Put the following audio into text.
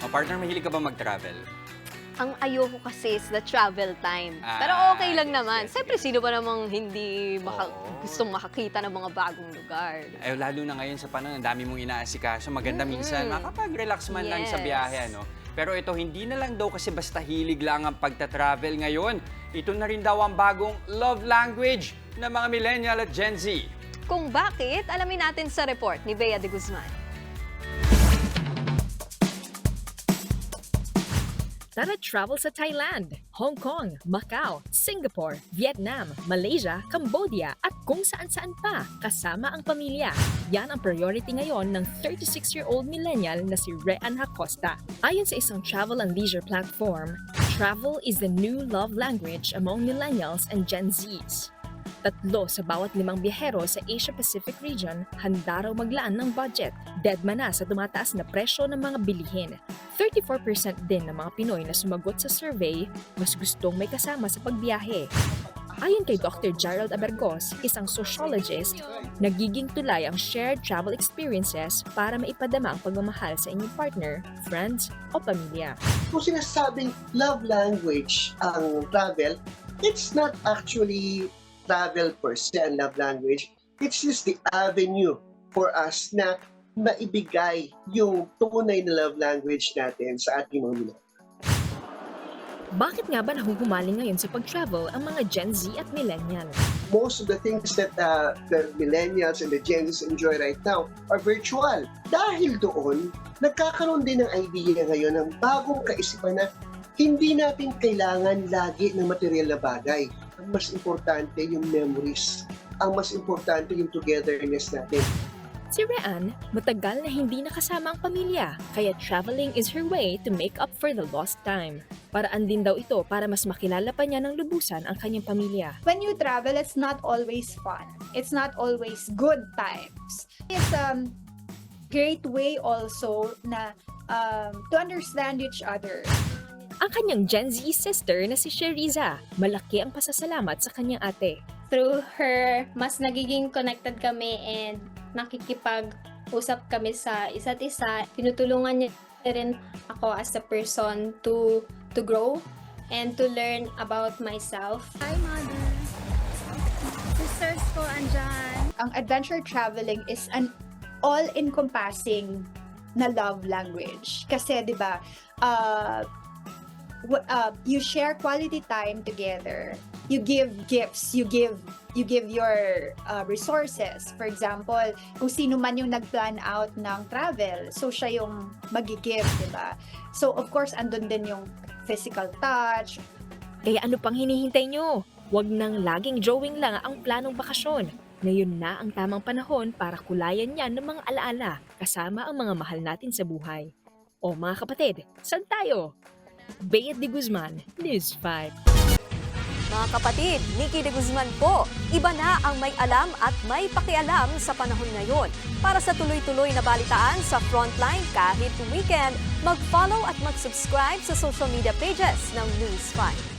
O partner, mahilig ka ba mag-travel? Ang ayoko kasi is the travel time. Pero okay lang naman. Yes. Siyempre, sino ba namang hindi Oo. gustong makakita ng mga bagong lugar? Eh, lalo na ngayon sa panahon, ang dami mong inaasikaso. Maganda minsan, makapag-relax man lang sa Yes. biyahe, ano? Pero ito, hindi na lang daw kasi basta hilig lang ang pagta-travel ngayon. Ito na rin daw ang bagong love language ng mga millennial at Gen Z. Kung bakit, alamin natin sa report ni Bea de Guzman. Tara travel sa Thailand, Hong Kong, Macau, Singapore, Vietnam, Malaysia, Cambodia at kung saan-saan pa kasama ang pamilya. Yan ang priority ngayon ng 36-year-old millennial na si Rean Hacosta. Ayon sa isang travel and leisure platform, travel is the new love language among millennials and Gen Zs. 3 sa bawat 5 biyahero sa Asia-Pacific region handa raw maglaan ng budget. Deadma na sa tumataas na presyo ng mga bilihin. 34% din ng mga Pinoy na sumagot sa survey mas gustong may kasama sa pagbiyahe. Ayon kay Dr. Gerald Abergos, isang sociologist, nagiging tulay ang shared travel experiences para maipadama ang pagmamahal sa inyong partner, friends o pamilya. Kung sinasabing love language ang travel, it's not actually travel per se ang love language. It's just the avenue for us na maibigay yung tunay na love language natin sa ating mga millennials. Bakit nga ba nahuhumaling ngayon sa pag-travel ang mga Gen Z at millennial? Most of the things that the millennials and the Gen Z enjoy right now are virtual. Dahil doon, nagkakaroon din ng idea ngayon ng bagong kaisipan na hindi natin kailangan lagi ng material na bagay. Ang mas importante yung memories. Ang mas importante yung togetherness natin. Si Rean, matagal na hindi nakasama ang pamilya, kaya traveling is her way to make up for the lost time. Paraan din daw ito para mas makilala pa niya ng lubusan ang kanyang pamilya. When you travel, it's not always fun. It's not always good times. It's a great way also na to understand each other. Ang kanyang Gen Z sister na si Sheriza, malaki ang pasasalamat sa kanyang ate. Through her, mas nagiging connected kami and nakikipag-usap kami sa isa't isa. Tinutulungan niya rin ako as a person to grow and to learn about myself. Hi, mother. Sisters ko, andyan. Ang adventure traveling is an all-encompassing na love language. Kasi, di ba, you share quality time together. You give gifts. You give your resources. For example, kung sino man yung nag-plan out ng travel, so siya yung mag-give, di ba? So, of course, andun din yung physical touch. Kaya ano pang hinihintay nyo? Huwag nang laging drawing lang ang planong bakasyon. Ngayon na ang tamang panahon para kulayan yan ng mga alaala kasama ang mga mahal natin sa buhay. O mga kapatid, saan tayo? Bea de Guzman, News 5. Mga kapatid, Nikki de Guzman po. Iba na ang may alam at may pakialam sa panahon ngayon. Para sa tuloy-tuloy na balitaan sa Frontline kahit weekend, mag-follow at mag-subscribe sa social media pages ng News 5.